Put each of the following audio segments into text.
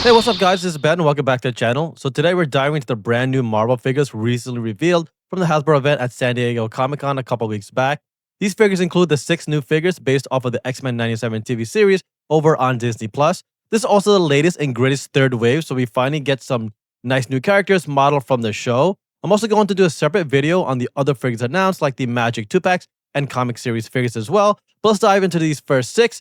Hey, what's up, guys? This is Ben. Welcome back to the channel. So today we're diving into the brand new Marvel figures recently revealed from the Hasbro event at San Diego Comic-Con a couple weeks back. These figures include the 6 new figures based off of the X-Men '97 TV series over on Disney+. This is also the latest and greatest third wave, so we finally get some nice new characters modeled from the show. I'm also going to do a separate video on the other figures announced, like the Magic 2-packs and comic series figures as well. But let's dive into these first 6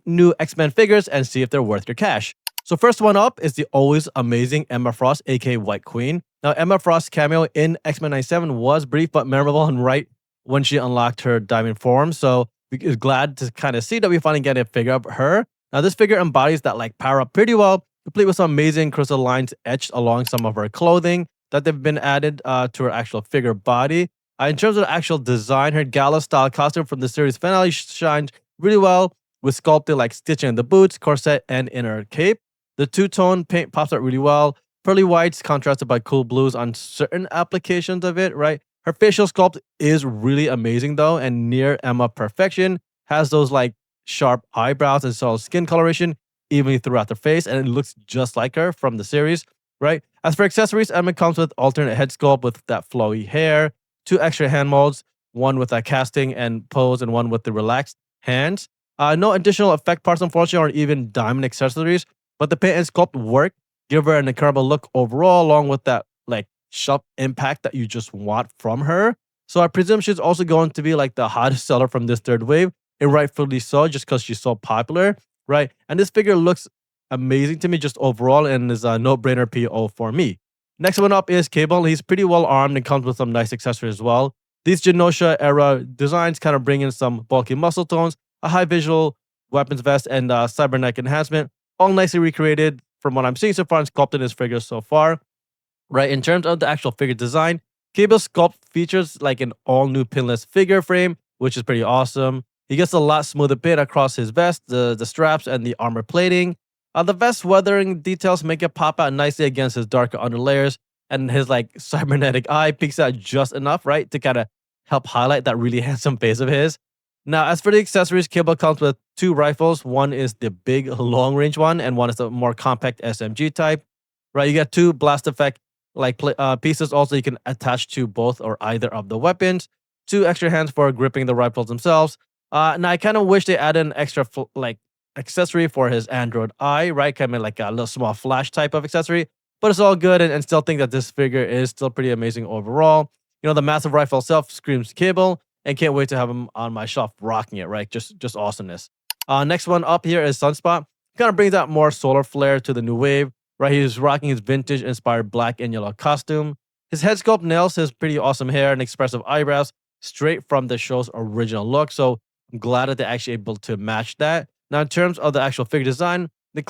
new X-Men figures and see if they're worth your cash. So first one up is the always amazing Emma Frost, aka White Queen. Now, Emma Frost's cameo in X-Men '97 was brief but memorable and right when she unlocked her diamond form. So we're glad to kind of see that we finally get a figure of her. Now, this figure embodies that like power up pretty well, complete with some amazing crystal lines etched along some of her clothing that they've been added to her actual figure body. In terms of the actual design, her gala style costume from the series finale shines really well with sculpted like stitching in the boots, corset, and inner cape. The two-tone paint pops out really well. Pearly whites contrasted by cool blues on certain applications of it, right? Her facial sculpt is really amazing though, and near Emma perfection. Has those like sharp eyebrows and solid skin coloration evenly throughout the face, and it looks just like her from the series, right? As for accessories, Emma comes with alternate head sculpt with that flowy hair, 2 extra hand molds, one with a casting and pose, and one with the relaxed hands. No additional effect parts, unfortunately, or even diamond accessories. But the paint and sculpt work, give her an incredible look overall, along with that like sharp impact that you just want from her. So I presume she's also going to be like the hottest seller from this third wave, and rightfully so, just because she's so popular, right? And this figure looks amazing to me just overall, and is a no-brainer PO for me. Next one up is Cable. He's pretty well armed and comes with some nice accessories as well. These Genosha era designs kind of bring in some bulky muscle tones, a high visual weapons vest, and cybernetic enhancement, all nicely recreated from what I'm seeing so far and sculpted in his figures so far. Right, in terms of the actual figure design, Cable's sculpt features like an all-new pinless figure frame, which is pretty awesome. He gets a lot smoother paint across his vest, the straps, and the armor plating. The vest weathering details make it pop out nicely against his darker underlayers, and his like cybernetic eye peeks out just enough, right, to kind of help highlight that really handsome face of his. Now, as for the accessories, Cable comes with 2 rifles. One is the big long-range one, and one is the more compact SMG type. Right, you get 2 blast effect like pieces. Also, you can attach to both or either of the weapons. 2 extra hands for gripping the rifles themselves. Now, I kind of wish they added an extra like accessory for his Android eye, right? Kind of like a little small flash type of accessory. But it's all good, and still think that this figure is still pretty amazing overall. You know, the massive rifle itself screams Cable, and can't wait to have him on my shelf rocking it, right? Just awesomeness. Next one up here is Sunspot. Kind of brings out more solar flare to the new wave, right? He's rocking his vintage inspired black and yellow costume. His head sculpt nails his pretty awesome hair and expressive eyebrows straight from the show's original look. So I'm glad that they're actually able to match that. Now, in terms of the actual figure design, he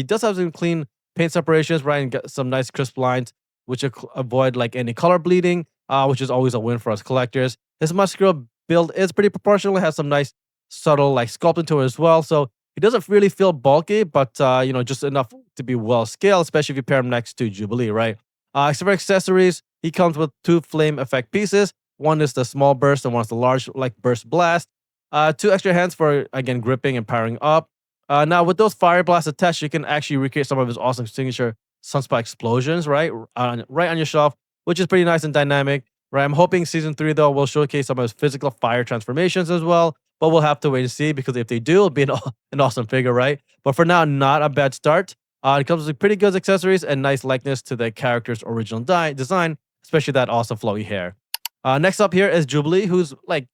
does have some clean paint separations, right? And get some nice crisp lines, which avoid like any color bleeding, which is always a win for us collectors. His muscular build is pretty proportional. It has some nice subtle like sculpting to it as well. So he doesn't really feel bulky, but just enough to be well scaled, especially if you pair him next to Jubilee, right? Except for accessories, he comes with 2 flame effect pieces. One is the small burst and one is the large like burst blast. 2 extra hands for again gripping and powering up. Now with those fire blasts attached, you can actually recreate some of his awesome signature Sunspot explosions, right? Right on your shelf, which is pretty nice and dynamic. Right, I'm hoping season 3 though will showcase some of his physical fire transformations as well, but we'll have to wait and see, because if they do, it'll be an awesome figure, right? But for now, not a bad start. It comes with pretty good accessories and nice likeness to the character's original design, especially that awesome flowy hair. Next up here is Jubilee, who's like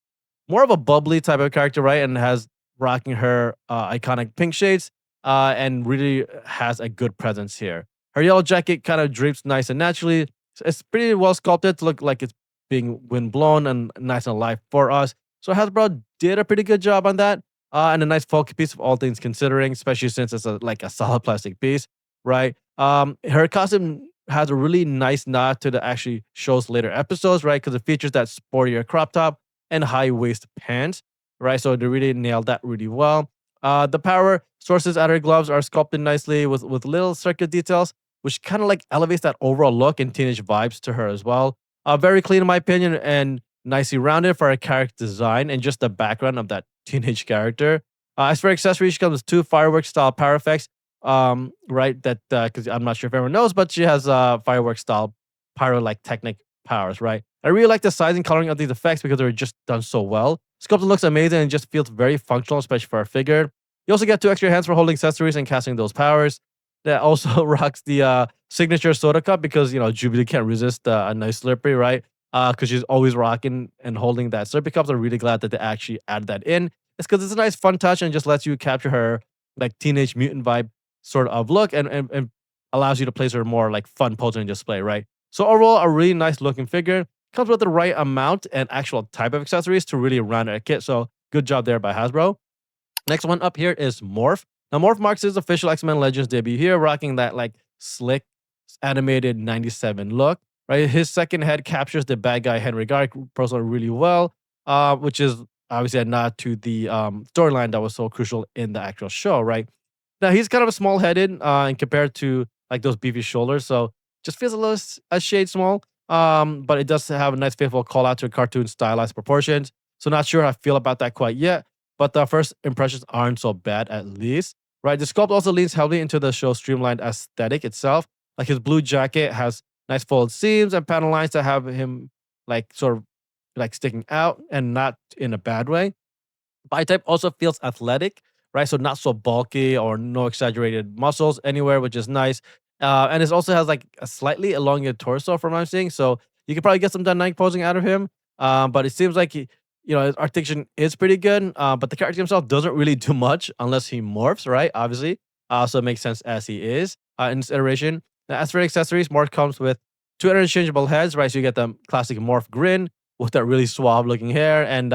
more of a bubbly type of character, right? And has rocking her iconic pink shades, and really has a good presence here. Her yellow jacket kind of drapes nice and naturally. It's pretty well sculpted to look like it's being windblown and nice and alive for us. So Hasbro did a pretty good job on that. And a nice bulky piece of all things considering, especially since it's like a solid plastic piece, right? Her costume has a really nice nod to the actually show's later episodes, right? Because it features that sportier crop top and high waist pants, right? So they really nailed that really well. The power sources at her gloves are sculpted nicely with little circular details, which kind of like elevates that overall look and teenage vibes to her as well. Very clean in my opinion, and nicely rounded for a character design and just the background of that teenage character. As for accessories, she comes with 2 fireworks style power effects right? That because I'm not sure if everyone knows, but she has fireworks style pyro like technic powers, right? I really like the sizing coloring of these effects because they're just done so well. Sculpting looks amazing and just feels very functional, especially for a figure. You also get 2 extra hands for holding accessories and casting those powers. That also rocks the signature soda cup because Jubilee can't resist a nice Slurpee, right? Because she's always rocking and holding that Slurpee cup. So I'm really glad that they actually added that in. It's because it's a nice fun touch and just lets you capture her like teenage mutant vibe sort of look and allows you to place her more like fun posing display, right? So overall, a really nice looking figure. Comes with the right amount and actual type of accessories to really round out a kit. So good job there by Hasbro. Next one up here is Morph. Now, Morph marks his official X-Men Legends debut here, rocking that like slick animated 97 look. Right, his second head captures the bad guy Henry Garrick personally really well, which is obviously a nod to the storyline that was so crucial in the actual show. Right now, he's kind of a small-headed, and compared to like those beefy shoulders, so just feels a shade small. But it does have a nice faithful call out to cartoon stylized proportions. So not sure how I feel about that quite yet, but the first impressions aren't so bad at least. Right, the sculpt also leans heavily into the show's streamlined aesthetic itself. Like his blue jacket has nice folded seams and panel lines that have him like sort of like sticking out and not in a bad way. Body type also feels athletic, right? So not so bulky or no exaggerated muscles anywhere, which is nice. And it also has like a slightly elongated torso from what I'm seeing. So you could probably get some dynamic posing out of him. But it seems like his articulation is pretty good. But the character himself doesn't really do much unless he morphs, right? Obviously. So it makes sense as he is in this iteration. Now, as for accessories, Morph comes with 2 interchangeable heads, right? So you get the classic Morph grin with that really suave looking hair and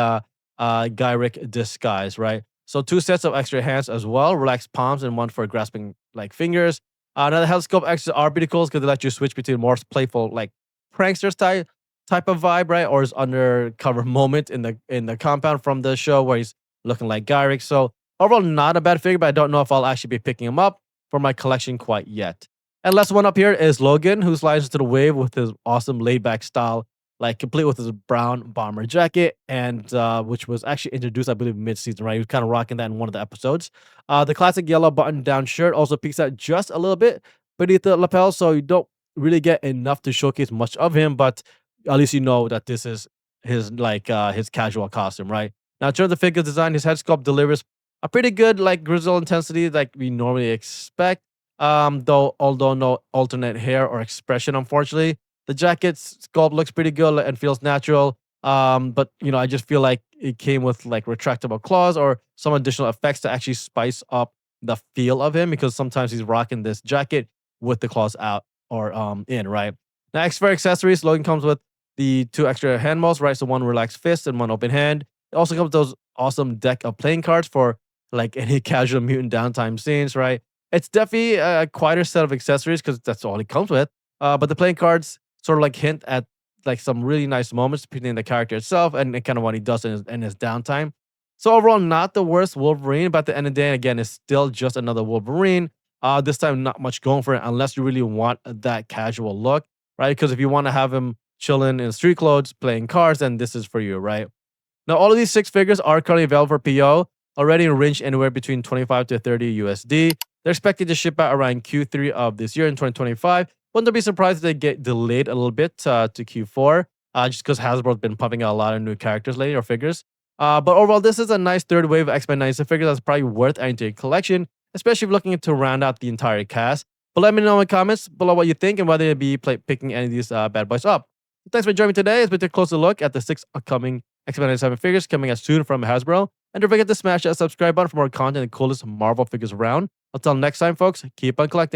Gyric disguise, right? So 2 sets of extra hands as well, relaxed palms and one for grasping like fingers. Now the health scope extras are pretty cool because they let you switch between more playful like pranksters type of vibe, right? Or his undercover moment in the compound from the show where he's looking like Gyric. So overall, not a bad figure, but I don't know if I'll actually be picking him up for my collection quite yet. And last one up here is Logan, who slides into the wave with his awesome laid back style, like complete with his brown bomber jacket, and which was actually introduced, I believe, mid-season, right? He was kind of rocking that in one of the episodes. The classic yellow button-down shirt also peeks out just a little bit beneath the lapel, so you don't really get enough to showcase much of him, but at least you know that this is his his casual costume, right? Now, in terms of figure design, his head sculpt delivers a pretty good like grizzle intensity like we normally expect. Though although no alternate hair or expression, unfortunately. The jacket's sculpt looks pretty good and feels natural. But I just feel like it came with like retractable claws or some additional effects to actually spice up the feel of him because sometimes he's rocking this jacket with the claws out or in, right? Now, X for accessories, Logan comes with the 2 extra hand modes, right? So one relaxed fist and one open hand. It also comes with those awesome deck of playing cards for like any casual mutant downtime scenes, right? It's definitely a quieter set of accessories because that's all it comes with. But the playing cards sort of like hint at like some really nice moments between the character itself and kind of what he does in his downtime. So overall, not the worst Wolverine, but at the end of the day, again, it's still just another Wolverine. This time, not much going for it unless you really want that casual look, right? Because if you want to have him chilling in street clothes, playing cards, then this is for you, right? Now, all of these 6 figures are currently available for PO, already in range anywhere between 25 to 30 USD. They're expected to ship out around Q3 of this year in 2025. Wouldn't be surprised if they get delayed a little bit to Q4, just because Hasbro's been pumping out a lot of new characters lately or figures. But overall, this is a nice third wave of X-Men 96 figures that's probably worth adding to your collection, especially if you're looking to round out the entire cast. But let me know in the comments below what you think and whether you'll be picking any of these bad boys up. Thanks for joining me today as we take a closer look at the 6 upcoming X-Men 97 figures coming out soon from Hasbro. And don't forget to smash that subscribe button for more content and coolest Marvel figures around. Until next time, folks, keep on collecting.